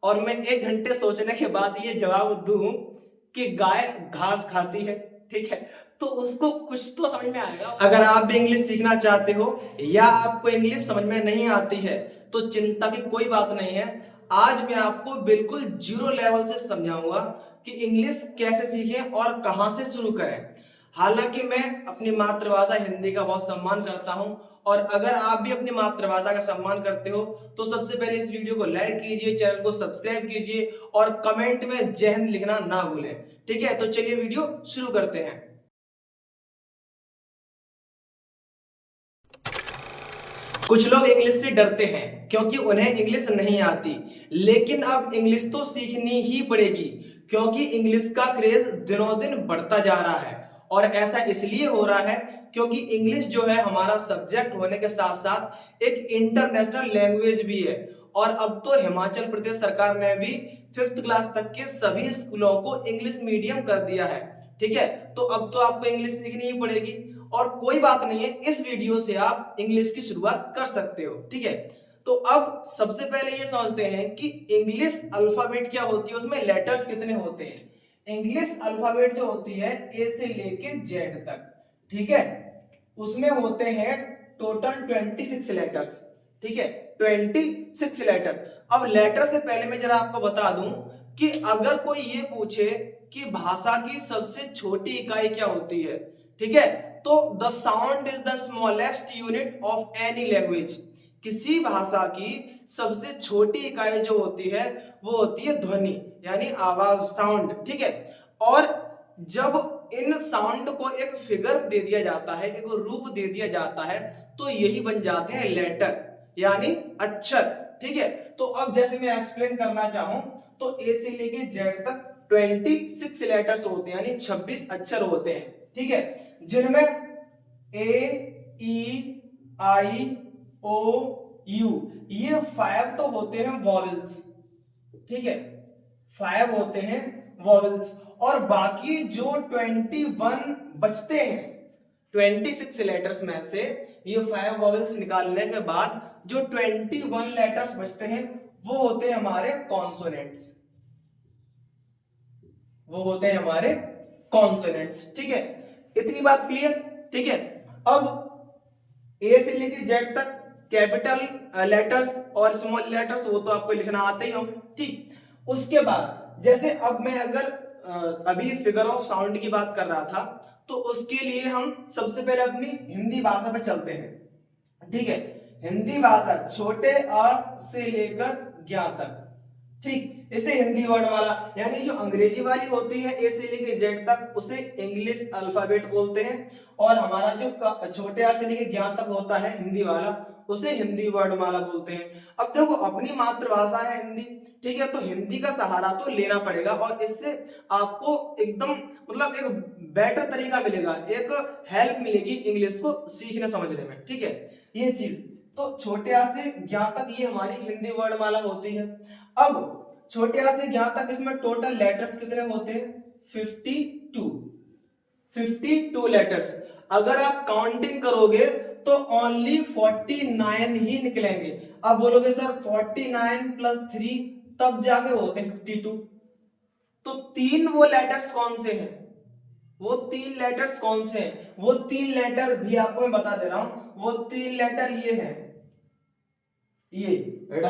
और मैं 1 घंटे सोचने के बाद ये जवाब दूं कि गाय घास खाती है, ठीक है, तो उसको कुछ तो समझ में आएगा। अगर आप भी इंग्लिश सीखना चाहते हो या आपको इंग्लिश समझ में नहीं आती है तो चिंता की कोई बात नहीं है। आज मैं आपको बिल्कुल जीरो लेवल से समझाऊंगा कि इंग्लिश कैसे सीखें और कहां से शुरू करें। हालांकि मैं अपनी मातृभाषा हिंदी का बहुत सम्मान करता हूं, और अगर आप भी अपनी मातृभाषा का सम्मान करते हो तो सबसे पहले इस वीडियो को लाइक कीजिए, चैनल को सब्सक्राइब कीजिए और कमेंट में जय हिंद लिखना ना भूलें। ठीक है, तो चलिए वीडियो शुरू करते हैं। कुछ लोग इंग्लिश से डरते हैं क्योंकि उन्हें इंग्लिश नहीं आती, लेकिन अब इंग्लिश तो सीखनी ही पड़ेगी क्योंकि इंग्लिश का क्रेज दिनों दिन बढ़ता जा रहा है। और ऐसा इसलिए हो रहा है क्योंकि इंग्लिश जो है हमारा सब्जेक्ट होने के साथ साथ एक इंटरनेशनल लैंग्वेज भी है। और अब तो हिमाचल प्रदेश सरकार ने भी 5th क्लास तक के सभी स्कूलों को इंग्लिश मीडियम कर दिया है। ठीक है, तो अब तो आपको इंग्लिश सीखनी ही पड़ेगी, और कोई बात नहीं है, इस वीडियो से आप इंग्लिश की शुरुआत कर सकते हो। ठीक है, तो अब सबसे पहले ये समझते हैं कि इंग्लिश अल्फाबेट क्या होती है, उसमें लेटर्स कितने होते हैं। इंग्लिश अल्फाबेट जो होती है ए से लेके जेड तक, ठीक है, उसमें होते हैं टोटल 26 लेटर्स। ठीक है, 26 लेटर। अब लेटर से पहले मैं जरा आपको बता दूं कि अगर कोई ये पूछे कि भाषा की सबसे छोटी इकाई क्या होती है, ठीक है, तो the sound is the smallest unit of any language. किसी भाषा की सबसे छोटी इकाई जो होती है वो होती है ध्वनि, यानी आवाज, साउंड। ठीक है, और जब इन साउंड को एक फिगर दे दिया जाता है, एक रूप दे दिया जाता है, तो यही बन जाते हैं लेटर, यानी अक्षर। ठीक है, तो अब जैसे मैं एक्सप्लेन करना चाहूं तो ए से लेके जेड तक 26 लेटर्स होते हैं, यानी 26 अक्षर होते हैं। ठीक है, जिनमें ए, ई, आई, ओ, यू, ये 5 तो होते हैं वॉवेल्स। ठीक है, 5 होते हैं वॉवेल्स, और बाकी जो 21 बचते हैं 26 लेटर्स में से, ये 5 वॉवेल्स निकालने के बाद जो 21 लेटर्स बचते हैं वो होते हैं हमारे कॉन्सोनेंट्स, वो होते हैं हमारे कॉन्सोनेंट्स। ठीक है, इतनी बात क्लियर। ठीक है, अब ए से लेके जेड तक कैपिटल लेटर्स और स्मॉल लेटर्स वो तो आपको लिखना आते ही होंगे। ठीक, उसके बाद जैसे अब मैं अगर अभी फिगर ऑफ साउंड की बात कर रहा था, तो उसके लिए हम सबसे पहले अपनी हिंदी भाषा पे चलते हैं। ठीक है, हिंदी भाषा छोटे अ से लेकर ज्ञ तक। ठीक, इसे हिंदी वर्ड वाला, यानी जो अंग्रेजी वाली होती है ए से लेके जेड तक, उसे इंग्लिश अल्फाबेट बोलते हैं, और हमारा जो छोटे आ से लेके ज्ञान तक होता है हिंदी वाला, उसे हिंदी वर्णमाला बोलते हैं। अब देखो, अपनी मातृभाषा है हिंदी, ठीक है, तो हिंदी का सहारा तो लेना पड़ेगा, और इससे आपको एकदम मतलब एक बेटर तरीका मिलेगा, एक हेल्प मिलेगी इंग्लिश को सीखने समझने में। ठीक है, ये चीज तो छोटे आ से ज्ञान तक ये हमारी हिंदी वर्णमाला होती है। अब छोटे आ से ज्ञान तक इसमें टोटल लेटर्स कितने होते हैं? 52 लेटर्स। अगर आप काउंटिंग करोगे तो ओनली 49 ही निकलेंगे। अब बोलोगे सर 49 प्लस 3 तब जाके होते हैं 52, तो 3 वो लेटर्स कौन से हैं? वो 3 लेटर्स कौन से हैं? वो 3 लेटर भी आपको मैं बता दे रहा हूं। वो 3 लेटर ये है, ये ढ,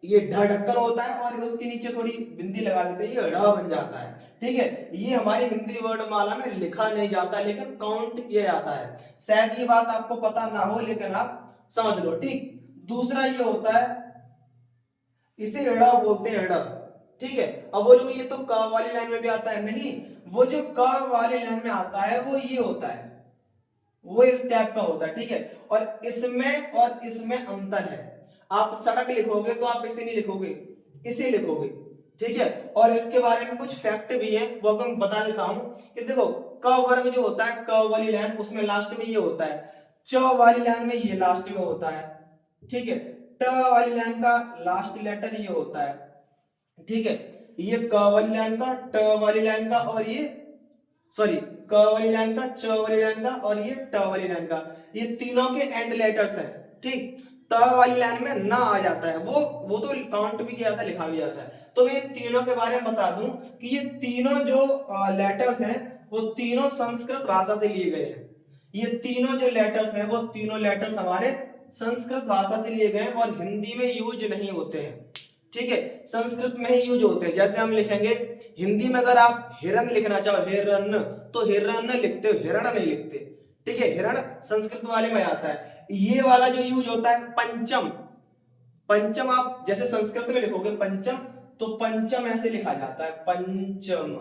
ये ढ ढक्कन होता है और उसके नीचे थोड़ी बिंदी लगा देते हैं, ये ढ बन जाता है। ठीक है, ये हमारी हिंदी वर्णमाला में लिखा नहीं जाता, लेकिन काउंट किया जाता है। शायद ये बात आपको पता ना हो, लेकिन आप समझ लो। ठीक, दूसरा ये होता है, इसे ड़ बोलते हैं, ड़। ठीक है, अब बोलोगे ये तो क वाली लाइन में भी आता है। नहीं, वो जो क वाली लाइन में आता है वो ये होता है, वो इस टाइप का होता है। ठीक है, और इसमें अंतर है। आप सड़क लिखोगे तो आप इसे नहीं लिखोगे, इसे लिखोगे। ठीक है, और इसके बारे में कुछ फैक्ट भी है, वो आपको मैं बता देता हूं कि देखो, क वर्ग जो होता है, क वाली लाइन, उसमें लास्ट में ये होता है। च वाली लाइन में ये लास्ट में होता है। ठीक है, ट वाली लाइन का लास्ट लेटर ये होता है। ठीक है, ये क वाली लाइन का, ट वाली लाइन का, और ये सॉरी, क वाली लाइन का, च वाली लाइन का, और ये ट वाली लाइन का, ये तीनों के एंड लेटर्स हैं। ठीक, त वाली लाइन में न आ जाता है, वो तो काउंट भी किया जाता है, लिखा भी जाता है। तो मैं इन तीनों के बारे में बता दूं कि ये तीनों जो लेटर्स हैं वो तीनों संस्कृत भाषा से लिए गए हैं। ये तीनों जो लेटर्स हैं वो तीनों लेटर्स हमारे संस्कृत भाषा से लिए गए हैं और हिंदी में यूज नहीं होते हैं। ठीक है, संस्कृत में ही यूज होते हैं। जैसे हम लिखेंगे हिंदी में, अगर आप हिरन लिखना चाहो, हिरन, तो हिरन लिखते हो, हिरण नहीं लिखते। ठीक है, हिरण संस्कृत वाले में आता है। ये वाला जो यूज होता है पंचम, पंचम आप जैसे संस्कृत में लिखोगे पंचम, तो पंचम ऐसे लिखा जाता है, पंचम।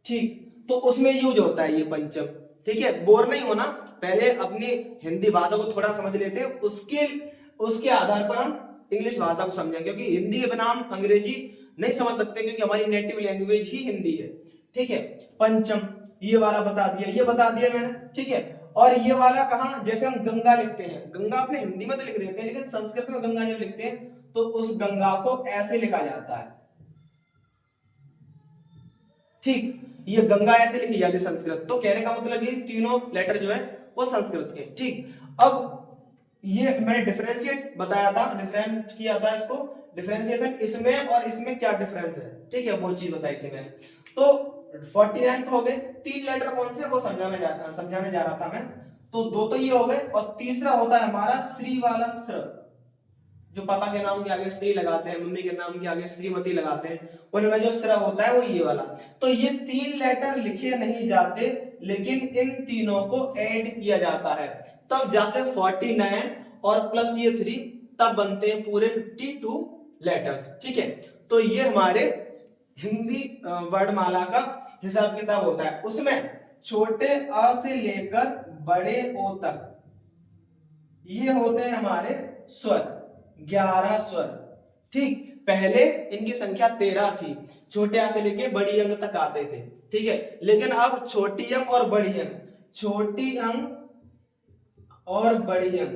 ठीक, तो उसमें यूज होता है ये पंचम। ठीक है, बोर नहीं होना, पहले अपनी हिंदी भाषा को थोड़ा समझ लेते हैं, उसके आधार पर हम इंग्लिश भाषा को समझेंगे, क्योंकि हिंदी के बिना हम अंग्रेजी नहीं समझ सकते, क्योंकि हमारी नेटिव लैंग्वेज ही हिंदी है। ठीक है, पंचम ये वाला बता दिया, ये बता दिया मैंने। ठीक है, और ये वाला कहां, जैसे हम गंगा लिखते हैं, गंगा अपने हिंदी में तो लिख देते हैं, लेकिन संस्कृत में गंगा जब लिखते हैं तो उस गंगा को ऐसे लिखा जाता है। ठीक, ये गंगा ऐसे लिखी जाती है संस्कृत। तो कहने का मतलब ये तीनों लेटर जो है वो संस्कृत के। ठीक, अब ये मैंने डिफरेंशिएट बताया था, डिफरेंट किया था इसको, डिफरेंशिएशन इसमें और इसमें क्या डिफरेंस है। ठीक है, वो चीज बताई थी मैंने। तो 49 हो गए। तीन लेटर कौन से वो समझाने जा रहा था मैं। तो दो तो ये हो गए, और तीसरा होता है हमारा श्री वाला श्र, जो पापा के नाम के आगे श्री लगाते हैं, मम्मी के नाम के आगे श्रीमती लगाते हैं, उनमें जो श्र होता है वो ये वाला। तो ये तीन लेटर लिखे नहीं जाते, लेकिन इन तीनों को ऐड किया जाता है, तब जाके 49 और प्लस ये 3, तब बनते हैं पूरे 52 लेटर्स। ठीक है, तो ये हमारे हिंदी वर्णमाला का हिसाब किताब होता है। उसमें छोटे अ से लेकर बड़े ओ तक ये होते हैं हमारे स्वर, 11 स्वर। ठीक, पहले इनकी संख्या 13 थी, छोटे आ से लेके बड़ी अंग तक आते थे। ठीक है, लेकिन अब छोटी अंग और बड़ी अंग, छोटी अंग और बड़ी अंग,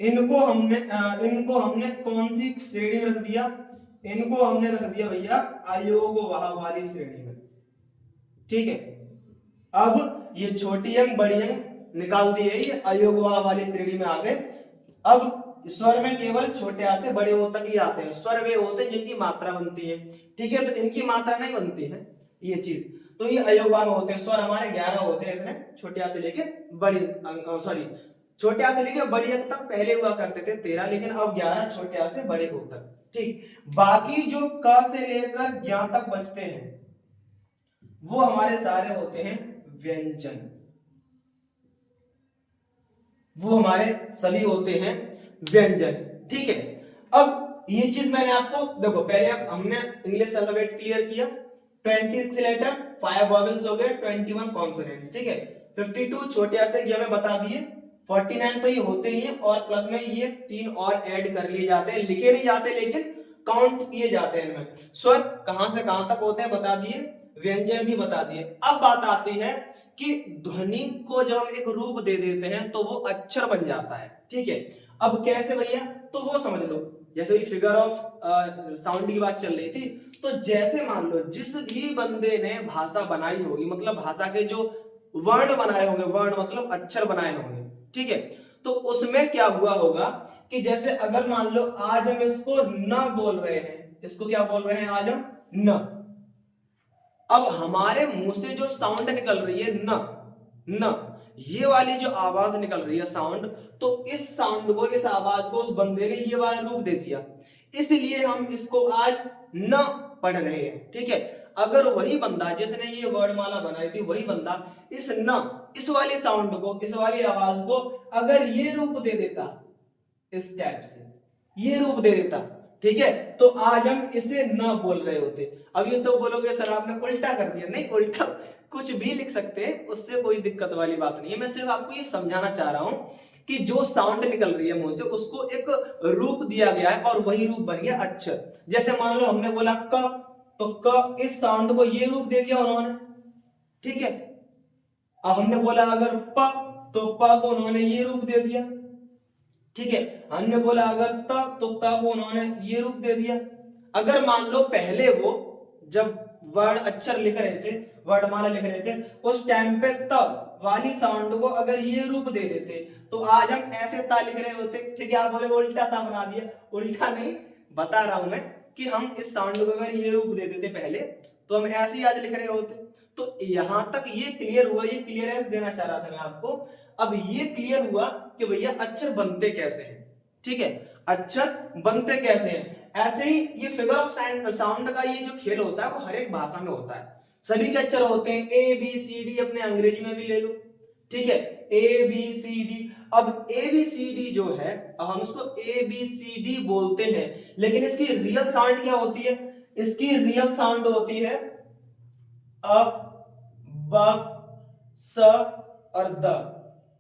इनको हमने कौन सी श्रेणी में रख दिया, इनको हमने रख दिया भैया अयोगवाह वाली श्रेणी में। ठीक है, अब ये छोटी अंग बड़ी अंग निकाल दिए, ये अयोगवाह वाली श्रेणी में आ गए। अब स्वर में केवल छोटे आ से बड़े ओ तक ही आते हैं। स्वर वे होते हैं जिनकी मात्रा बनती है। ठीक है, तो इनकी मात्रा नहीं बनती है ये चीज, तो ये अयोगवाह में होते हैं। स्वर हमारे 11 होते हैं, इतने छोटे आ से लेके बड़ी सॉरी छोटे आ से लेके बड़ी अंग तक पहले हुआ करते थे 13, लेकिन अब 11 छोटे आ से बड़े ओ तक। ठीक, बाकी जो क से लेकर ज्ञ तक बचते हैं वो हमारे सारे होते हैं व्यंजन, वो हमारे सभी होते हैं व्यंजन। ठीक है, अब ये चीज मैंने आपको देखो, पहले अब हमने इंग्लिश अल्फाबेट क्लियर किया, 26 लेटर, 5 वॉवेल्स हो गए, 21 कॉन्सोनेंट्स। ठीक है, 52 छोटे आ से में बता दिए, 49 तो ये होते ही हैं, और प्लस में ये 3 और ऐड कर लिए जाते हैं, लिखे नहीं जाते लेकिन काउंट किए जाते हैं इनमें। स्वर कहां से कहां तक होते हैं बता दिए, व्यंजन भी बता दिए। अब बात आती है कि ध्वनि को जब हम एक रूप दे देते हैं तो वो अक्षर बन जाता है। ठीक है, अब कैसे भैया, तो वो समझ लो, जैसे फिगर ऑफ साउंड की बात चल रही थी, तो जैसे मान लो जिस भी बंदे ने भाषा बनाई होगी, मतलब भाषा के जो वर्ण बनाए होंगे, वर्ण मतलब अक्षर बनाए होंगे। ठीक है, तो उसमें क्या हुआ होगा कि जैसे अगर मान लो आज हम इसको न बोल रहे हैं, इसको क्या बोल रहे हैं आज हम, न। अब हमारे मुंह से जो साउंड निकल रही है न, न ये वाली जो आवाज निकल रही है साउंड, तो इस साउंड को, इस आवाज को उस बंदे ने ये वाला रूप दे दिया, इसलिए हम इसको आज न पढ़ रहे हैं। ठीक है, अगर वही बंदा जिसने ये वर्णमाला बनाई थी, वही बंदा इस न, इस वाली साउंड को, इस वाली आवाज को अगर ये रूप दे देता, इस टाइप से ये रूप दे देता, ठीक है, तो आज हम इसे न बोल रहे होते। अब ये तो बोलोगे सर आपने उल्टा कर दिया, नहीं, उल्टा कुछ भी लिख सकते हैं, उससे कोई दिक्कत वाली बात नहीं है। मैं सिर्फ आपको ये समझाना चाह रहा हूं कि जो साउंड निकल रही है मुंह से, उसको एक रूप दिया गया है और वही रूप बन गया अक्षर। जैसे मान लो हमने बोला क, तो क इस साउंड को ये रूप दे दिया उन्होंने। ठीक है, अब हमने बोला अगर प, तो प को उन्होंने ये रूप दे दिया। ठीक है, हमने बोला अगर त, तो त को उन्होंने ये रूप दे दिया। अगर मान लो पहले वो जब वर्ड अक्षर लिख रहे थे, वर्णमाला लिख रहे थे, उस टाइम पे तब वाली साउंड को अगर ये रूप दे देते तो आज हम ऐसे ता लिख रहे होते। ठीक है, आप बोले उल्टा ता बना दिया, उल्टा नहीं, बता रहा हूं मैं कि हम इस साउंड को अगर ये रूप दे देते पहले तो हम ऐसे ही आज लिख रहे होते। तो यहां तक ये क्लियर हुआ, ये क्लियरेंस देना चाह रहा था मैं आपको। अब ये क्लियर हुआ कि भैया अक्षर बनते कैसे हैं। ठीक है, अक्षर बनते कैसे हैं। ऐसे ही ये फिगर ऑफ साउंड का ये जो खेल होता है वो हर एक भाषा में होता है। सभी के अक्षर होते हैं, ए बी सी डी, अपने अंग्रेजी में भी ले लो। ठीक है, ए बी सी डी। अब ए बी सी डी जो है, हम उसको ए बी सी डी बोलते हैं, लेकिन इसकी रियल साउंड क्या होती है? इसकी रियल साउंड होती है अ, ब, स और द।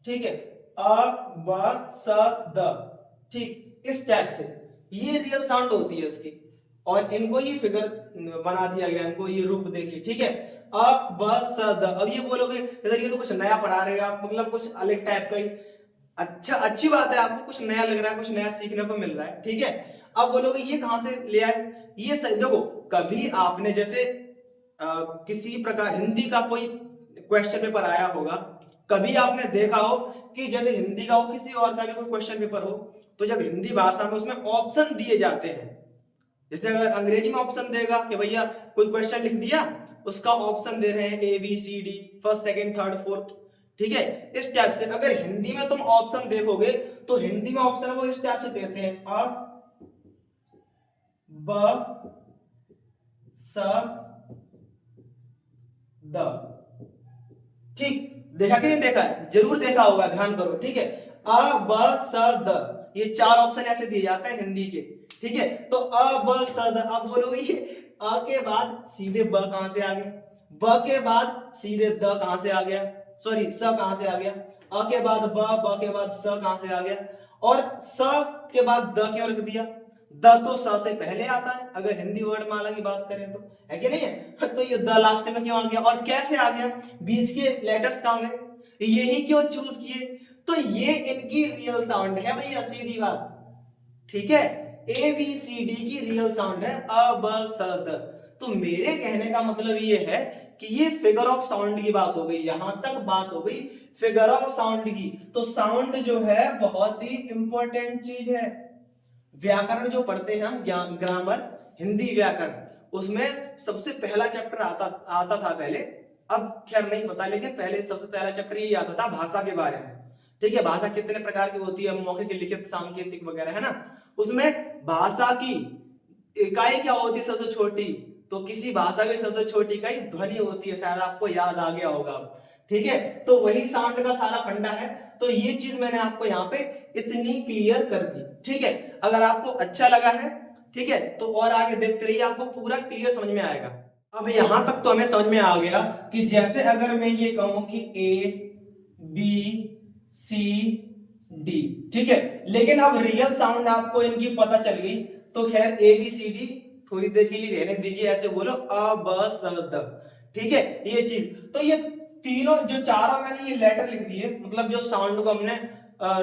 ठीक है, अ, ब, स, द। ठीक, इस टाइप से ये रियल साउंड होती है इसकी, और इनको ये फिगर बना दिया गया, इनको ये रूप देखिए। ठीक है, अ, ब, स, द। अब ये बोलोगे इधर ये तो कुछ नया पढ़ा रहे हो आप, मतलब कुछ अलग टाइप का ही। अच्छा, अच्छी बात है, आपको कुछ नया लग रहा है, कुछ नया सीखने को मिल रहा है। ठीक है, अब बोलोगे ये कहां से ले आए? ये देखो, कभी आपने जैसे किसी प्रकार हिंदी का कोई क्वेश्चन पेपर आया होगा, कभी आपने देखा हो कि जैसे हिंदी का हो, किसी और का भी कोई क्वेश्चन पेपर हो, तो जब हिंदी भाषा में उसमें ऑप्शन दिए जाते हैं, जैसे अगर अंग्रेजी में ऑप्शन देगा कि भैया कोई क्वेश्चन लिख दिया, उसका ऑप्शन दे रहे हैं A B C D, first second third fourth. ठीक है, इस टाइप से अगर हिंदी में तुम ऑप्शन देखोगे तो हिंदी में ऑप्शन वो इस टाइप से देते हैं, अ, ब, स, द। ठीक, देखा कि नहीं देखा है? जरूर देखा होगा, ध्यान करो। ठीक है, अ, ब, स, द, ये चार ऑप्शन ऐसे दिए जाते हैं हिंदी के। ठीक है, तो अ, ब, स, द। अब बोलोगे ये अ के बाद सीधे ब कहां से आ गया, ब के बाद सीधे द कहां से आ गया, सॉरी स कहां से आ गया, अ के बाद ब के बाद स कहां से आ गया, और स के बाद द क्यों रख दिया? द तो स से पहले आता है अगर हिंदी वर्णमाला की बात करें तो, है कि नहीं है? तो ये द लास्ट में क्यों आ गया, और कैसे आ गया? बीच के लेटर्स कहां गए, यही क्यों चूज किए? तो ये इनकी रियल साउंड है भैया, सीधी बात। ठीक है, ए बी सी डी की रियल साउंड है अ, ब, स, द। तो मेरे कहने का मतलब ये है कि ये फिगर ऑफ साउंड की बात हो गई, यहां तक बात हो गई फिगर ऑफ साउंड की। तो साउंड जो है बहुत ही इंपॉर्टेंट चीज है। व्याकरण जो पढ़ते हैं हम, ग्रामर, हिंदी व्याकरण, उसमें सबसे पहला चैप्टर आता था पहले, अब खैर नहीं पता, लेकिन पहले सबसे पहला चैप्टर ये आता था भाषा के बारे में। ठीक है, भाषा कितने प्रकार की होती है, मौखिक, लिखित, सांकेतिक वगैरह, है ना? उसमें भाषा की इकाई क्या होती है सबसे छोटी? तो किसी भाषा की सबसे छोटी इकाई ध्वनि होती है, शायद आपको याद आ गया होगा। ठीक है, तो वही साउंड का सारा फंडा है। तो ये चीज मैंने आपको यहाँ पे इतनी क्लियर कर दी। ठीक है, अगर आपको अच्छा लगा है, ठीक है, तो और आगे देखते रहिए, आपको पूरा क्लियर समझ में आएगा। अब यहां तक तो हमें समझ में आ गया कि जैसे अगर मैं ये कहूं कि ए बी सी डी, ठीक है, लेकिन अब रियल साउंड आपको इनकी पता चल गई, तो खैर ए बी सी डी थोड़ी देर के लिए रहने दीजिए, ऐसे बोलो अ ब स द। ठीक है, ये चीज, तो ये तीनों जो चारों मैंने ये लेटर लिख दिए, मतलब जो साउंड को हमने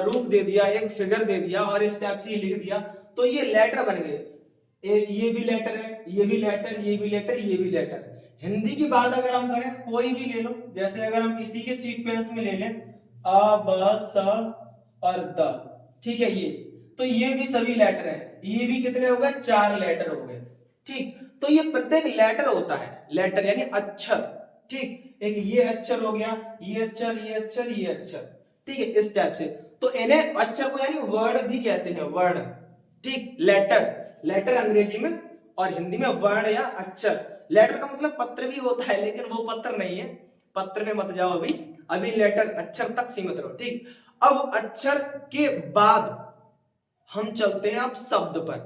रूप दे दिया, एक फिगर दे दिया और इस टाइप से लिख दिया, तो ये लेटर बन गए। ये भी लेटर है, ये भी लेटर, ये भी लेटर, ये भी लेटर। हिंदी की बात अगर हम करें, कोई भी ले लो, जैसे अगर हम इसी के सीक्वेंस में ले लें अ ब स और द, ठीक है, ये तो ये भी सभी लेटर है, ये भी कितने हो गए? 4 लेटर हो गए। ठीक, तो ये प्रत्येक लेटर होता है, लेटर यानी अक्षर। ठीक, एक ये अक्षर हो गया, ये अक्षर, ये अक्षर, ये अक्षर। ठीक है, इस टाइप से। तो इन्हें अक्षर को यानी वर्ड भी कहते हैं, वर्ण। ठीक, लेटर, लेटर अंग्रेजी में, और हिंदी में वर्ण या अक्षर। लेटर का मतलब पत्र भी होता है, लेकिन वो पत्र नहीं है, पत्र में मत जाओ अभी, अभी लेटर अक्षर तक सीमित रहो। ठीक, अब अक्षर के बाद हम चलते हैं अब शब्द पर।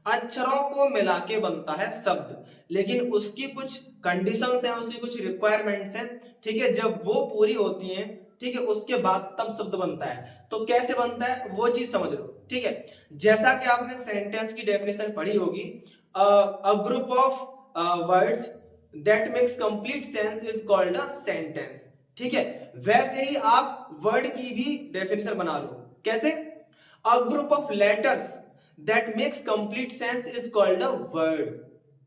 अक्षरों को मिला के बनता है शब्द, लेकिन उसकी कुछ कंडीशंस हैं, उसकी कुछ रिक्वायरमेंट्स हैं। ठीक है, जब वो पूरी होती हैं, ठीक है, उसके बाद तब शब्द बनता है। तो कैसे बनता है वो चीज समझ लो। ठीक है, जैसा कि आपने सेंटेंस की डेफिनेशन पढ़ी होगी, a group of words that makes complete sense is called a sentence. ठीक है, वैसे ही आप वर्ड की भी डेफिनेशन बना लो। कैसे? A group of letters that makes complete sense is called a word.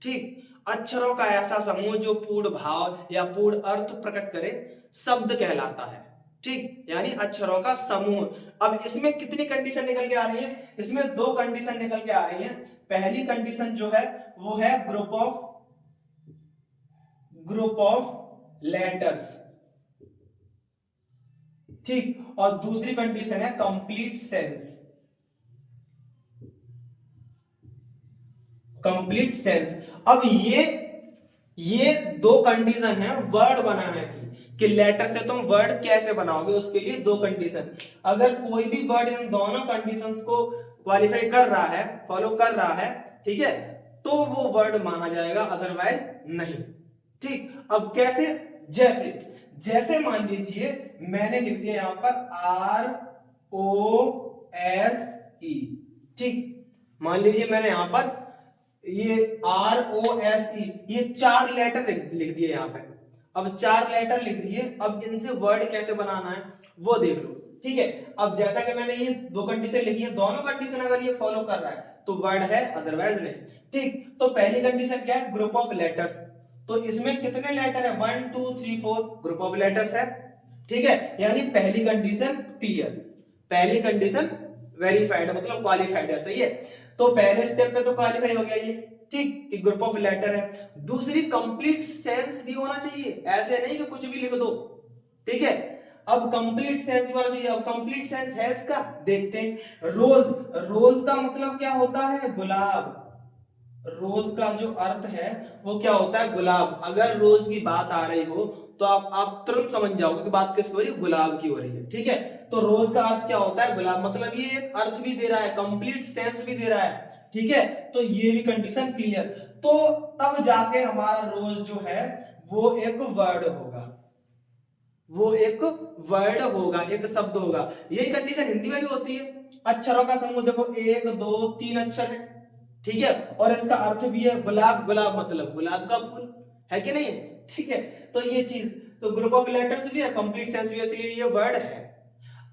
ठीक, अक्षरों का ऐसा समूह जो पूर्ण भाव या पूर्ण अर्थ प्रकट करे शब्द कहलाता है। ठीक, यानी अक्षरों का समूह। अब इसमें कितनी कंडीशन निकल के आ रही है? इसमें दो कंडीशन निकल के आ रही है। पहली कंडीशन जो है वो है ग्रुप ऑफ लेटर्स, ठीक, और दूसरी कंडीशन है कंप्लीट सेंस। Complete sense. अब ये दो कंडीशन है वर्ड बनाने की, कि लेटर से तुम वर्ड कैसे बनाओगे, उसके लिए दो कंडीशन। अगर कोई भी वर्ड इन दोनों कंडीशंस को क्वालिफाई कर रहा है, फॉलो कर रहा है, ठीक है, तो वो वर्ड माना जाएगा, अदरवाइज नहीं। ठीक, अब कैसे? जैसे मान लीजिए मैंने लिख दिया यहां पर ROSE, ठीक, मान लीजिए मैंने यहां पर ये ROSE ये 4 लेटर लिख दिए यहां पे। अब 4 लेटर लिख दिए, अब इनसे वर्ड कैसे बनाना है वो देख लो। ठीक है, अब जैसा कि मैंने ये दो कंडीशन लिखी है, दोनों कंडीशन अगर ये फॉलो कर रहा है तो वर्ड है, अदरवाइज नहीं। ठीक, तो पहली कंडीशन क्या है? Group of letters. तो इसमें कितने लेटर है? 1 2 3 4 ग्रुप ऑफ लेटर्स है। ठीक है, यानी पहली कंडीशन क्लियर, पहली कंडीशन वेरीफाइड, मतलब क्वालिफाइड है। सही है, तो पहले स्टेप पे तो क्वालिफाई हो गया ये, ठीक, कि ग्रुप ऑफ लेटर है। दूसरी कंप्लीट सेंस भी होना चाहिए, ऐसे नहीं कि कुछ भी लिख दो। ठीक है, अब कंप्लीट सेंस होना चाहिए। अब कंप्लीट सेंस है इसका, देखते हैं। रोज का मतलब क्या होता है? गुलाब। रोज का जो अर्थ है वो क्या होता है? गुलाब। अगर रोज की बात आ रही हो तो आप तुरंत समझ जाओगे कि बात किसकी हो रही है? गुलाब की हो रही है। ठीक है, तो रोज का अर्थ क्या होता है? गुलाब। मतलब ये एक अर्थ भी दे रहा है, कंप्लीट सेंस भी दे रहा है। ठीक है, तो ये भी कंडीशन क्लियर। तो तब जाके हमारा रोज जो है वो एक वर्ड होगा, वो एक वर्ड होगा, एक शब्द होगा। यही कंडीशन हिंदी में भी होती है। अक्षरों का समूह देखो, 1 2 3 अक्षर है, ठीक है, और इसका अर्थ भी है गुलाब। गुलाब मतलब गुलाब का फूल है कि नहीं? ठीक है, तो ये चीज, तो ग्रुप ऑफ लेटर्स भी है, कंप्लीट सेंस भी है, इसलिए ये वर्ड है।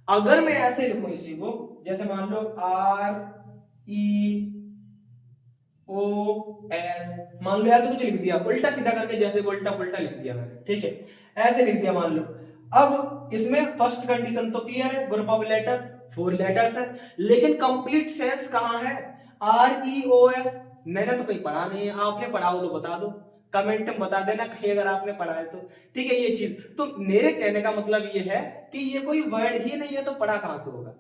अगर मैं ऐसे लिखूं इसी को, जैसे मान लो REOS, मान लो ऐसे कुछ लिख दिया उल्टा सीधा करके, जैसे उल्टा पुल्टा लिख दिया मैंने। ठीक है, ऐसे लिख दिया मान लो। अब इसमें फर्स्ट कंडीशन तो क्लियर है, ग्रुप ऑफ लेटर 4 लेटर्स है, लेकिन कंप्लीट सेंस कहां है? REOS मैंने तो कहीं पढ़ा नहीं है, आपने पढ़ा हो तो बता दो, कमेंट में बता देना कहीं अगर आपने पढ़ा है तो। ठीक है, ये चीज तो मेरे कहने का मतलब ये है कि ये कोई वर्ड ही नहीं है तो पढ़ा कहां से होगा?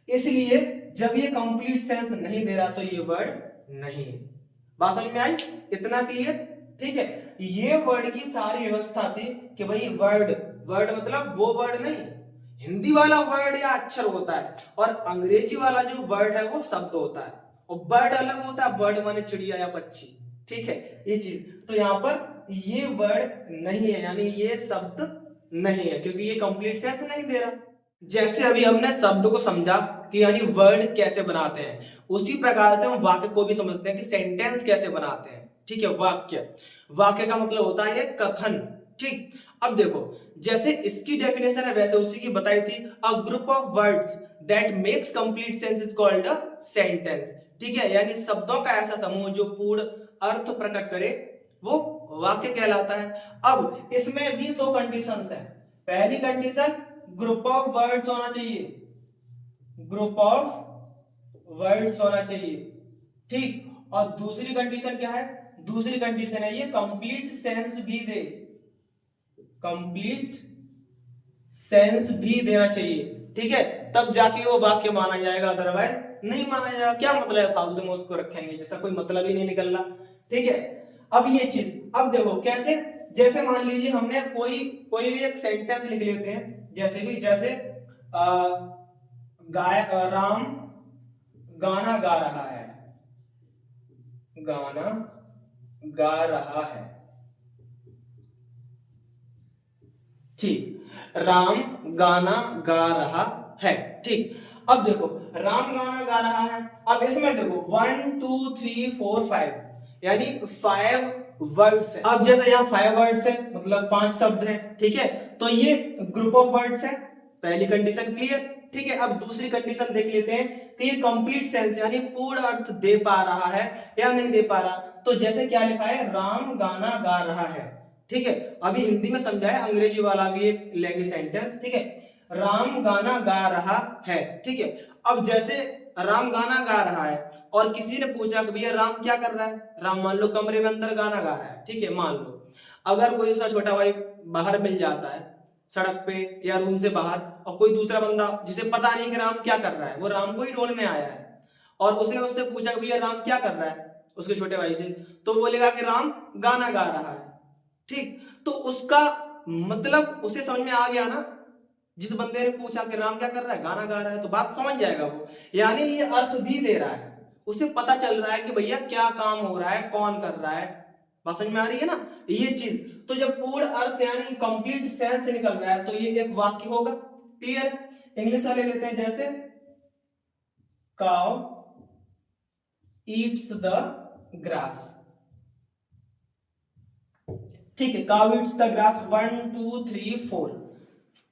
इसलिए जब ये कंप्लीट सेंस नहीं दे रहा तो ये वर्ड नहीं है। बात समझ में आई? इतना क्लियर? ठीक है, ये वर्ड की सारी व्यवस्था थी कि भाई वर्ड, वर्ड मतलब वो वर्ड नहीं, हिंदी वाला वर्ड या अक्षर होता है, और अंग्रेजी वाला जो वर्ड है वो शब्द होता है, और बर्ड अलग होता है, बर्ड माने चिड़िया या पक्षी। ठीक है, ये चीज, तो यहाँ पर ये वर्ड नहीं है, यानी ये शब्द नहीं है, क्योंकि ये कंप्लीट सेंस नहीं दे रहा। जैसे अभी हमने शब्द को समझा कि यानी वर्ड कैसे बनाते हैं, उसी प्रकार से हम वाक्य को भी समझते हैं कि सेंटेंस कैसे बनाते हैं। ठीक है, वाक्य का मतलब होता है कथन। ठीक, अब देखो, जैसे इसकी डेफिनेशन है वैसे उसी की बताई थी। A group of words that makes complete sense is called a sentence. ठीक है, यानी शब्दों का ऐसा समूह जो पूर्ण अर्थ प्रकट करे वो वाक्य कहलाता है। अब इसमें भी दो कंडीशंस हैं। पहली कंडीशन, ग्रुप ऑफ वर्ड्स होना चाहिए, ग्रुप ऑफ वर्ड्स होना चाहिए। ठीक, और दूसरी कंडीशन क्या है? दूसरी कंडीशन है ये कंप्लीट सेंस भी दे, कंप्लीट सेंस भी देना चाहिए। ठीक है, तब जाके वो वाक्य माना जाएगा, अदरवाइज नहीं माना जाएगा। क्या मतलब है? फालतू में उसको रखेंगे जैसा कोई मतलब ही नहीं निकल रहा। ठीक है, अब ये चीज, अब देखो कैसे, जैसे मान लीजिए हमने कोई भी एक सेंटेंस लिख लेते हैं, जैसे राम गाना गा रहा है, गाना गा रहा है। ठीक, राम गाना गा रहा है। ठीक, अब देखो राम गाना गा रहा है। अब इसमें देखो 1 2 3 4 5 यानी 5 वर्ड्स है। अब जैसे यहाँ 5 वर्ड्स है मतलब 5 शब्द हैं। ठीक है, तो ये ग्रुप ऑफ वर्ड्स है, पहली कंडीशन क्लियर। ठीक है, अब दूसरी कंडीशन देख लेते हैं कि ये कंप्लीट सेंस यानी पूर्ण अर्थ दे पा रहा है या नहीं दे पा रहा। तो जैसे क्या लिखा है, राम गाना गा रहा है, ठीक है। अभी हिंदी में समझा है, अंग्रेजी वाला भी एक लेंगे सेंटेंस, ठीक है। राम गाना गा रहा है, ठीक है। अब जैसे राम गाना गा रहा है और किसी ने पूछा कि भैया राम क्या कर रहा है, राम मान लो कमरे में अंदर गाना गा रहा है, ठीक है, मान लो। अगर कोई उसका छोटा भाई बाहर मिल जाता है सड़क पे या रूम से बाहर, और कोई दूसरा बंदा जिसे पता नहीं कि राम क्या कर रहा है, वो राम को ही ढूंढने आया है, और उसने उससे पूछा कि भैया राम क्या कर रहा है उसके छोटे भाई से, तो बोलेगा कि राम गाना गा रहा है, ठीक। तो उसका मतलब उसे समझ में आ गया ना, जिस बंदे ने पूछा कि राम क्या कर रहा है, गाना गा रहा है, तो बात समझ जाएगा वो। यानी ये अर्थ भी दे रहा है, उसे पता चल रहा है कि भैया क्या काम हो रहा है, कौन कर रहा है। बात समझ में आ रही है ना, ये चीज। तो जब पूर्ण अर्थ यानी कंप्लीट सेंस निकल रहा है तो ये एक वाक्य होगा। क्लियर। इंग्लिश वाले लेते हैं, जैसे काउ ईट्स द ग्रास, ठीक है। Cow eats the grass, 1 2 3 4,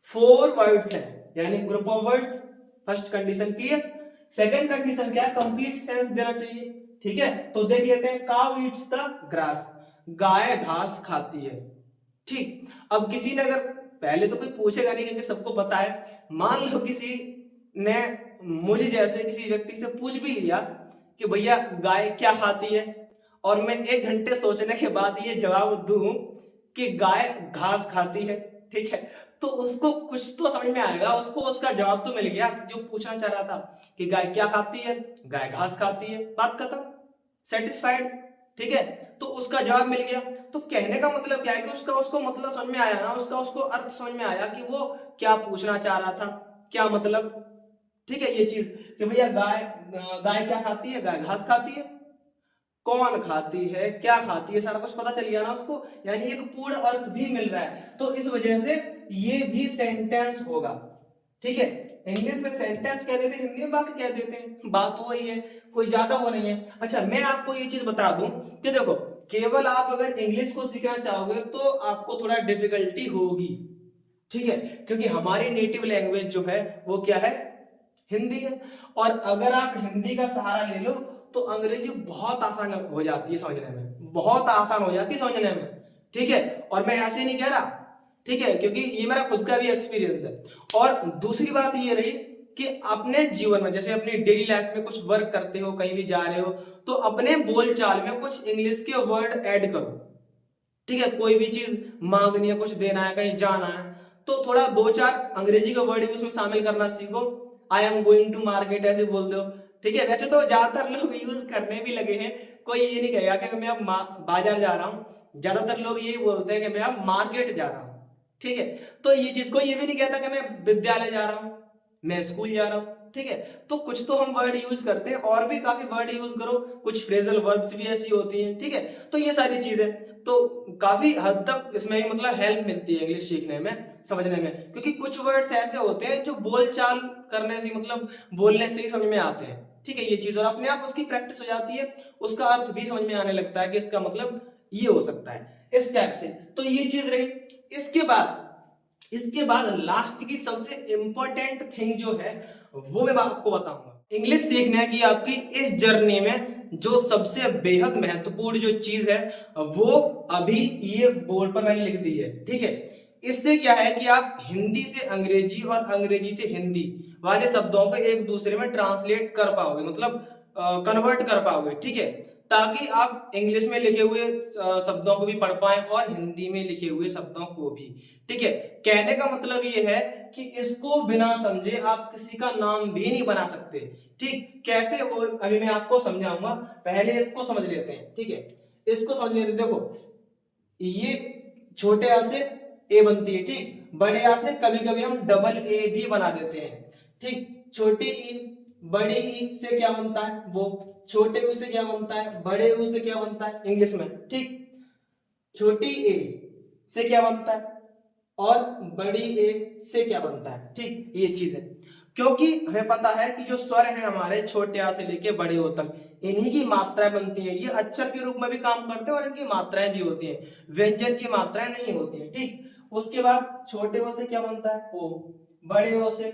4 words हैं, यानी group of words. First condition clear. Second condition क्या है, कंप्लीट सेंस देना चाहिए, ठीक है। तो देख लेते हैं, काउ ईट्स द ग्रास, गाय घास खाती है, ठीक। अब किसी ने अगर, पहले तो कोई पूछेगा नहीं क्योंकि सबको पता है, मान लो किसी ने मुझे जैसे किसी व्यक्ति से पूछ भी लिया कि भैया गाय क्या खाती है, और मैं 1 घंटे सोचने के बाद ये जवाब दूं कि गाय घास खाती है, ठीक है, तो उसको कुछ तो समझ में आएगा, उसको उसका जवाब तो मिल गया जो पूछना चाह रहा था कि गाय क्या खाती है, गाय घास खाती है, बात खत्म, सेटिस्फाइड, ठीक है। तो उसका जवाब मिल गया। तो कहने का मतलब क्या है कि उसका उसको मतलब समझ में आया ना, उसका उसको अर्थ समझ में आया कि वो क्या पूछना चाह रहा था, क्या मतलब, ठीक है। ये चीज कि भैया गाय गाय क्या खाती है, गाय घास खाती है, कौन खाती है, क्या खाती है, सारा कुछ पता चल गया ना उसको, यानी एक पूर्ण अर्थ भी मिल रहा है। तो इस वजह से ये भी सेंटेंस होगा, ठीक है। इंग्लिश में सेंटेंस कह देते हैं, हिंदी में वाक्य कह देते हैं, बात तो वही है, कोई ज्यादा वो नहीं है। अच्छा, मैं आपको ये चीज बता दूं कि देखो, केवल आप अगर इंग्लिश को सीखना चाहोगे तो आपको थोड़ा डिफिकल्टी होगी, ठीक है, क्योंकि हमारी नेटिव लैंग्वेज जो है वो क्या है, हिंदी है। और अगर आप हिंदी का सहारा ले लो तो अंग्रेजी बहुत आसान हो जाती है समझने में, बहुत आसान हो जाती है समझने में, ठीक है। और मैं ऐसे नहीं कह रहा, ठीक है, क्योंकि ये मेरा खुद का भी एक्सपीरियंस है। और दूसरी बात ये रही कि अपने जीवन में, जैसे अपनी डेली लाइफ में कुछ वर्क करते हो, कहीं भी जा रहे हो, तो अपने बोलचाल में कुछ इंग्लिश के वर्ड ऐड करो, ठीक है। कोई भी चीज मांगनी है, कुछ देना है, कहीं जाना है, तो थोड़ा 2 4 अंग्रेजी का वर्ड भी उसमें शामिल करना सीखो। I am going to market ऐसे बोल दो, ठीक है। वैसे तो ज्यादातर लोग यूज करने भी लगे हैं, कोई ये नहीं कहेगा कि मैं अब बाजार जा रहा हूँ, ज्यादातर लोग यही बोलते हैं कि मैं अब मार्केट जा रहा हूँ, ठीक है। तो ये चीज, कोई ये भी नहीं कहता कि मैं विद्यालय जा रहा हूँ, मैं स्कूल जा रहा हूँ, ठीक है। तो कुछ तो हम वर्ड यूज करते हैं, और भी काफी वर्ड यूज करो, कुछ फ्रेजल वर्ब्स भी ऐसी होती हैं, ठीक है। तो ये सारी चीजें तो काफी हद तक इसमें ही मतलब हेल्प मिलती है इंग्लिश सीखने में, समझने में, क्योंकि कुछ वर्ड्स ऐसे होते हैं जो बोलचाल करने से, मतलब बोलने से ही समझ में आते हैं, ठीक है। ये चीज, और अपने आप उसकी प्रैक्टिस हो जाती है, उसका अर्थ भी समझ में आने लगता है कि इसका मतलब ये हो सकता है इस टाइप से। तो ये चीज रही। इसके बाद लास्ट की सबसे इंपॉर्टेंट थिंग जो है वो मैं आपको बताऊंगा। इंग्लिश सीखने की आपकी इस जर्नी में जो सबसे बेहद महत्वपूर्ण जो चीज है वो अभी ये बोर्ड पर मैंने लिख दी है, ठीक है। इससे क्या है कि आप हिंदी से अंग्रेजी और अंग्रेजी से हिंदी वाले शब्दों को एक दूसरे में ट्रांसलेट कर पाओगे, मतलब कन्वर्ट कर पाओगे, ठीक है। ताकि आप इंग्लिश में लिखे हुए शब्दों को भी पढ़ पाए और हिंदी में लिखे हुए शब्दों को भी, ठीक है। कहने का मतलब ये है कि इसको बिना समझे आप किसी का नाम भी नहीं बना सकते, ठीक। कैसे, वो अभी मैं आपको समझाऊंगा, पहले इसको समझ लेते हैं, ठीक है। इसको समझ लेते हैं। देखो, ये छोटे आ से ए बनती है, ठीक। बड़े आ से कभी कभी हम डबल ए भी बना देते हैं, ठीक। छोटी ई, बड़ी ई से क्या बनता है, वो छोटे ऊ से क्या बनता है, बड़े ऊ से क्या बनता है इंग्लिश में, ठीक। छोटी ए से क्या बनता है और बड़ी ए से क्या बनता है, ठीक। ये चीज है, क्योंकि हमें पता है कि जो स्वर है हमारे छोटे आ से लेके बड़े ओ तक, इन्हीं की मात्राएं बनती हैं। ये अक्षर के रूप में भी काम करते हैं और इनकी मात्राएं भी होती हैं, व्यंजन की मात्राएं नहीं होती हैं, ठीक। उसके बाद छोटे ओ से क्या बनता है, ओ। बड़े ओ से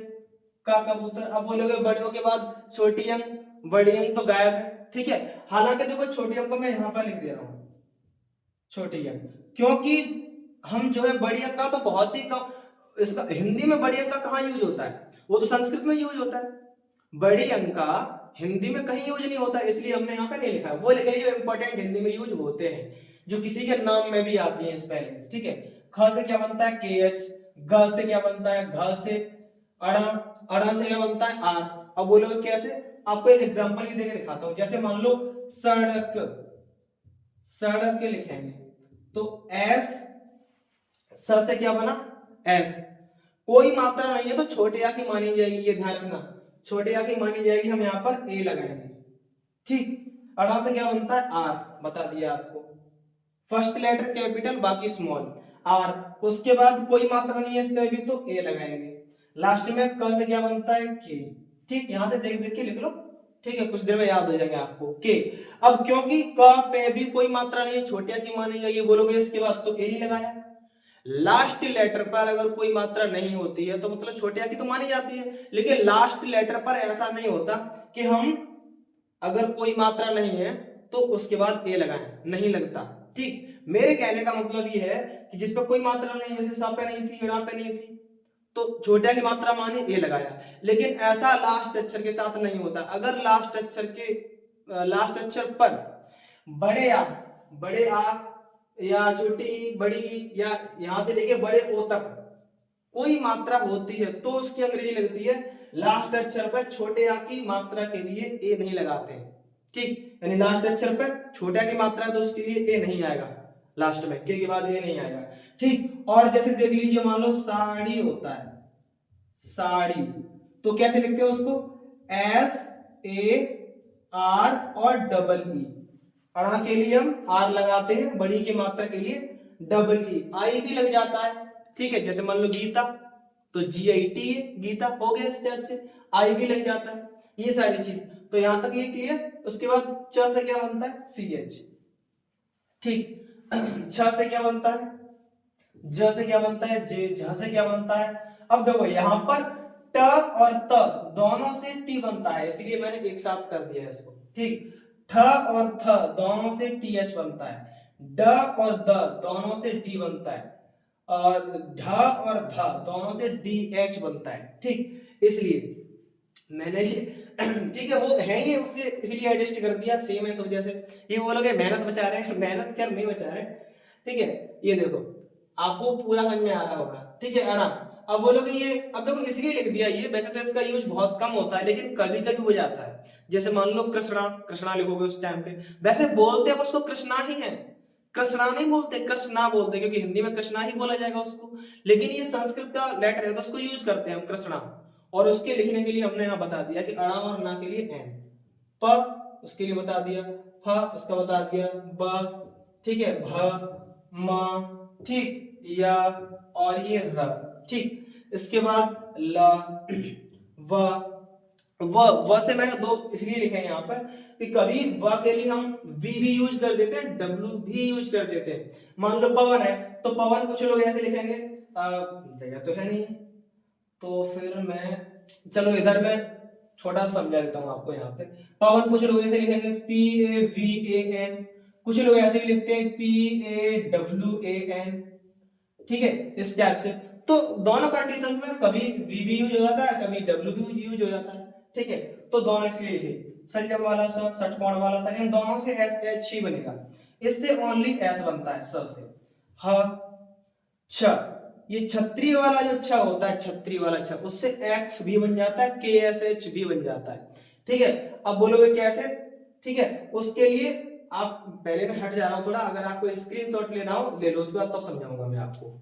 का कबूतर। अब बोलोगे बड़े ओ के बाद छोटी अंग, बड़ी अंग तो गायब है, ठीक है। हालांकि देखो छोटी अंक को मैं यहाँ पर लिख दे रहा हूँ छोटी अंक, क्योंकि हम जो है बड़ी अंक का तो बहुत ही कम, इसका हिंदी में बड़ी अंक का कहाँ यूज होता है, वो तो संस्कृत में यूज होता है। बड़ी अंक का हिंदी में कहीं यूज नहीं होता, इसलिए हमने यहाँ पे नहीं लिखा है। वो लिखे जो इंपॉर्टेंट हिंदी में यूज होते हैं, जो किसी के नाम में भी आती है स्पेलिंग्स, ठीक है। ख से क्या बनता है के एच, ग से क्या बनता है घ से, अड़ा, अड़ा से क्या बनता है आर। अब बोलोगे कैसे, आपको एक एग्जांपल ही देके दिखाता हूं। जैसे मान लो सड़क, सड़क के लिखेंगे तो एस, स से क्या बना एस, कोई मात्रा नहीं है तो छोटे आ की मानी जाएगी, ये ध्यान रखना, छोटे आ की मानी जाएगी, हम यहाँ पर ए लगाएंगे, ठीक। अड़ा से क्या बनता है आर, बता दिया आपको, फर्स्ट लेटर कैपिटल बाकी स्मॉल, आर, उसके बाद कोई मात्रा नहीं है इसमें भी तो ए लगाएंगे, लास्ट में क से क्या बनता है के, ठीक। यहां से देख देख के लिख लो, ठीक है, कुछ देर में याद हो जाएंगे आपको के। अब क्योंकि क पे भी कोई मात्रा नहीं है, छोटिया की मानी जाएगी, बोलोगे इसके बाद तो ए ही लगाया। लास्ट लेटर पर अगर कोई मात्रा नहीं होती है तो मतलब छोटे आ की तो मानी जाती है, लेकिन लास्ट लेटर पर ऐसा नहीं होता कि हम अगर कोई मात्रा नहीं है तो उसके बाद ए लगाएं, नहीं लगता, ठीक। मेरे कहने का मतलब ये है कि जिस पर कोई मात्रा नहीं, जैसे सा पे नहीं थी, ड़ा पे नहीं थी, तो छोटे की मात्रा मानी ए लगाया। लेकिन ऐसा लास्ट अक्षर के साथ नहीं होता। अगर लास्ट अक्षर के लास्ट अक्षर पर बड़े आ या छोटी बड़ी या यहां से लेके बड़े ओ तक कोई मात्रा होती है तो उसकी अंग्रेजी लगती है। लास्ट अक्षर पर छोटे आ की मात्रा के लिए ए नहीं लगाते, ठीक। यानी लास्ट अक्षर पर छोटे आ की मात्रा है तो उसके लिए ए नहीं आएगा, लास्ट में के बाद ए नहीं आएगा, ठीक। और जैसे देख लीजिए, मान लो साड़ी होता है, साड़ी, तो कैसे लिखते हैं उसको, एस ए आर और डबल ई, अड़ा के लिए हम आर लगाते हैं, बड़ी की मात्रा के लिए डबल ई, आई भी लग जाता है, ठीक है। जैसे मान लो गीता, तो जी आई टी है, गीता हो गया इस टाइप से, आई भी लग जाता है, ये सारी चीज। तो यहां तक ये क्लियर। उसके बाद च से क्या बनता है सी एच, ठीक। छ से क्या बनता है, ज से क्या बनता है जे, झ से क्या बनता है। अब देखो यहां पर ट और त दोनों से टी बनता है, इसलिए मैंने एक साथ कर दिया है इसको, ठीक। ठ और थ दोनों से टी एच बनता है, ड और द दोनों से डी बनता है, और ढ और ध दोनों से डी एच बनता है, ठीक। इसलिए मैंने ये ठीक है, वो है ही उसके, इसलिए एडजस्ट कर दिया, सेम है इस वजह से। ये बोलोगे मेहनत बचा रहे हैं, मेहनत कर नहीं बचा रहे, ठीक है। ये देखो आपको पूरा समझ में आ रहा होगा, ठीक है अड़ा। अब बोलोगे ये, अब देखो इसलिए लिख दिया ये, वैसे तो इसका यूज बहुत कम होता है लेकिन कभी कभी हो जाता है। जैसे मान लो कृष्णा, कृष्णा लिखोगे उस टाइम पे, वैसे बोलते हैं उसको कृष्णा ही है, कृष्णा नहीं बोलते, कृष्णा बोलते, क्योंकि हिंदी में कृष्णा ही बोला जाएगा उसको, लेकिन ये संस्कृत का लेटर है तो उसको यूज करते हैं हम कृष्णा। और उसके लिखने के लिए हमने यहाँ बता दिया कि अड़ा और ना के लिए एन, प उसके लिए बता दिया, फ उसका बता दिया, ब ठीक है, भ म ठीक, या और ये र, ठीक। इसके बाद ल व से मैंने दो इसलिए लिखे हैं यहाँ पर कि कभी व के लिए हम वी भी यूज कर देते हैं, डब्ल्यू भी यूज कर देते हैं। मान लो पवन है तो पवन कुछ लोग ऐसे लिखेंगे, जगह तो है नहीं, तो फिर मैं, चलो इधर मैं छोटा समझा देता हूं आपको। यहाँ पे पवन कुछ लोग ऐसे लिखेंगे P A V A N, कुछ लोग ऐसे भी लिखते हैं P A W A N, ठीक है, इस टाइप से। तो दोनों कंडीशंस में कभी वी भी यूज हो जाता है, कभी डब्ल्यू भी यूज हो जाता है, ठीक है। तो दोनों इसलिए लिखे, संयम वाला स, षटकोण वाला स, इन दोनों से एस एच ही बनेगा, इससे ओनली एस बनता है, स से। ह छ, ये क्षत्रिय वाला जो छ होता है, क्षत्रिय वाला छ, उससे एक्स भी बन जाता है, के एस एच भी बन जाता है, ठीक है। अब बोलोगे कैसे, ठीक है, उसके लिए आप, पहले मैं हट जा रहा हूं थोड़ा, अगर आपको स्क्रीनशॉट लेना हो ले लो, उसके बाद तब समझाऊंगा मैं आपको।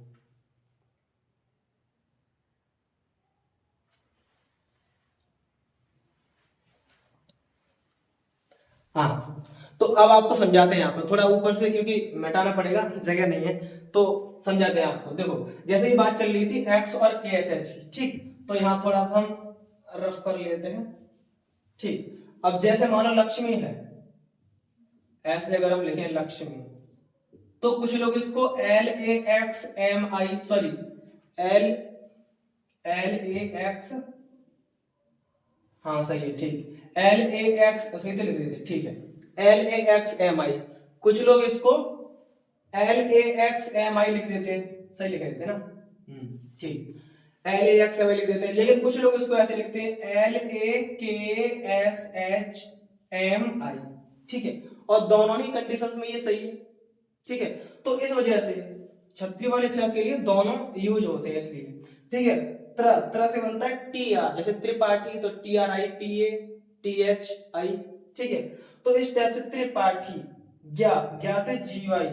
हाँ, तो अब आपको समझाते हैं यहाँ पर थोड़ा ऊपर से, क्योंकि मिटाना पड़ेगा, जगह नहीं है, तो समझाते हैं आपको। देखो जैसे ही बात चल रही थी एक्स और के एस एच की, ठीक, तो यहाँ थोड़ा सा हम रफ कर लेते हैं, ठीक। अब जैसे मानो लक्ष्मी है, ऐसे अगर हम लिखें लक्ष्मी, तो कुछ लोग इसको L A X M I, sorry, L L A X, हाँ सही है, ठीक, LAX, सही तो लिख देते, ठीक है, LAXMI। कुछ लोग इसको LAXMI लिख देते हैं, सही लिख देते हैं ना, ठीक, LAXMI लिख देते हैं, लेकिन कुछ लोग इसको ऐसे लिखते हैं LAKSHMI, ठीक है, और दोनों ही कंडीशंस में ये सही है, ठीक है। तो इस वजह से छतरी वाले छ के लिए दोनों यूज होते हैं, इसलिए, ठीक है। त्र से बनता है TR, जैसे त्रिपाठी तो TRIPA THI, ठीक है। तो इस टाइप से त्रिपाठी, ज्ञा से GY,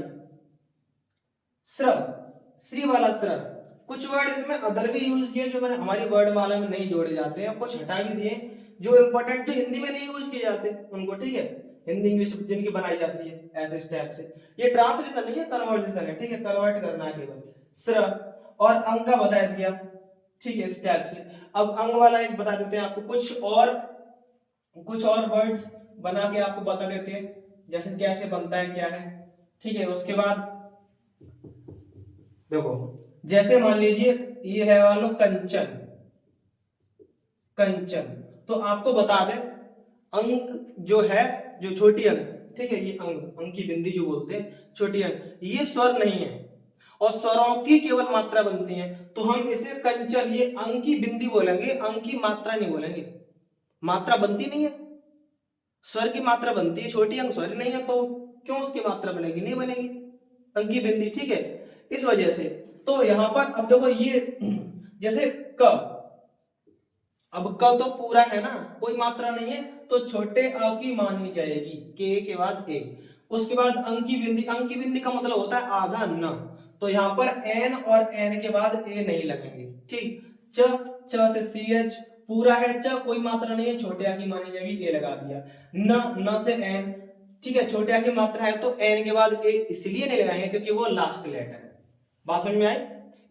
श्री वाला श्र। कुछ वर्ड इसमें अदर भी यूज किए जो मैंने हमारी वर्ड माला में नहीं जोड़े जाते हैं, कुछ हटा भी दिए जो इंपॉर्टेंट, जो हिंदी में नहीं यूज किए जाते उनको, ठीक है, हिंदी इंग्लिश जिनकी बनाई जाती है ऐसे स्टेप से। ये ट्रांसलेशन नहीं है, कन्वर्सेशन है, ठीक है, कन्वर्ट करना है केवल। श्र और अंग का बता दिया, ठीक है, स्टेप से। अब अंग वाला एक बता देते हैं आपको, कुछ और वर्ड्स बना के आपको बता देते हैं, जैसे कैसे बनता है क्या है, ठीक है। उसके बाद देखो, जैसे मान लीजिए ये है मान लो कंचन, तो आपको बता दें अंक जो है, जो छोटी अंक, ठीक है, ये अंक की बिंदी जो बोलते हैं छोटी अंक, ये स्वर नहीं है और स्वरों की केवल मात्रा बनती है, तो हम इसे कंचन, ये अंक की बिंदी बोलेंगे, अंक की मात्रा नहीं बोलेंगे, मात्रा बनती नहीं है, स्वर की मात्रा बनती है, छोटी अंक स्वर नहीं है, तो क्यों उसकी मात्रा बनेगी, नहीं बनेगी, अंक की बिंदी, ठीक है। इस वजह से तो यहां पर अब देखो ये जैसे क, अब क तो पूरा है ना, कोई मात्रा नहीं है, तो छोटे अ की मानी जाएगी, के बाद ए। उसके बाद अंक की बिंदी का मतलब होता है आधा न, तो यहाँ पर एन और एन के बाद ए नहीं लगेंगे, ठीक। च से CH, पूरा है च, कोई मात्रा नहीं है, छोटे आ की मानी जाएगी, ए लगा दिया। न से एन, ठीक है, छोटे आ की मात्रा है तो एन के बाद ए इसलिए नहीं लगाएंगे क्योंकि वो लास्ट लेटर है। बात समझ में आई,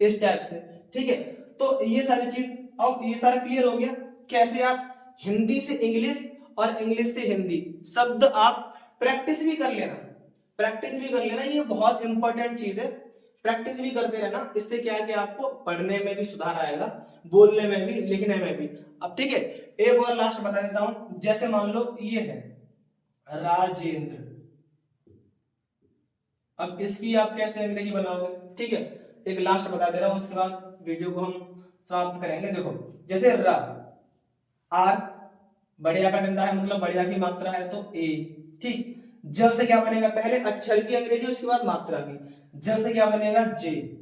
इस टाइप से, ठीक है। तो ये सारी चीज, अब ये सारा क्लियर हो गया कैसे आप हिंदी से इंग्लिश और इंग्लिश से हिंदी शब्द आप प्रैक्टिस भी कर लेना, ये बहुत इंपॉर्टेंट चीज है, प्रैक्टिस भी करते रहना, इससे क्या है कि आपको पढ़ने में भी सुधार आएगा, बोलने में भी, लिखने में भी। अब ठीक है, एक और लास्ट बता देता हूं, जैसे मान लो ये है राजेंद्र, अब इसकी आप कैसे अंग्रेजी बनाओगे, ठीक है, एक लास्ट बता दे रहा हूं, उसके बाद वीडियो को हम समाप्त करेंगे। देखो जैसे र, आर बढ़िया का डंडा है, मतलब बढ़िया की मात्रा है तो ए, ठीक। ज से क्या बनेगा, पहले अक्षर की अंग्रेजी उसके बाद मात्रा की, ज से क्या बनेगा जे,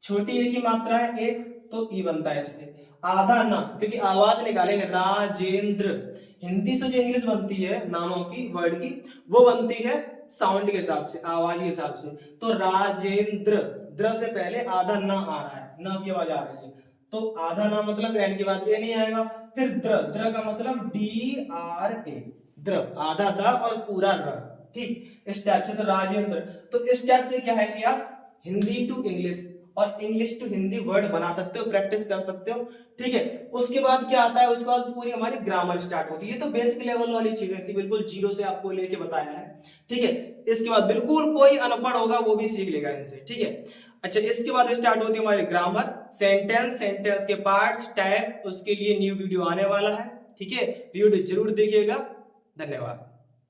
छोटी ए की मात्रा है एक तो ई बनता है इससे। आधा ना, क्योंकि आवाज निकालेंगे, राजेंद्र, हिंदी से जो इंग्लिश बनती है नामों की, वर्ड की, वो बनती है साउंड के हिसाब से, आवाज के हिसाब से, तो राजेंद्र, द्र से पहले आधा ना आ रहा है, ना की आवाज आ रही है, तो आधा ना मतलब एन के बाद ए नहीं आएगा। फिर द्र, द्र का मतलब DRA, द्र, आधा द और पूरा र, ठीक, इस टाइप से। तो राजेंद्र, तो इस टाइप से क्या है कि आप हिंदी टू इंग्लिश और इंग्लिश टू हिंदी वर्ड बना सकते हो, प्रैक्टिस कर सकते हो, ठीक है। उसके बाद क्या आता है, उसके बाद पूरी हमारी ग्रामर स्टार्ट होती है। ये तो बेसिक लेवल वाली चीजें थी, बिल्कुल जीरो से आपको लेके बताया है, ठीक है। इसके बाद बिल्कुल कोई अनपढ़ होगा वो भी सीख लेगा इनसे, ठीक है। अच्छा, इसके बाद स्टार्ट होती है हमारी ग्रामर, सेंटेंस के पार्ट्स, टाइप, उसके लिए न्यू वीडियो आने वाला है, ठीक है, वीडियो जरूर देखिएगा। धन्यवाद।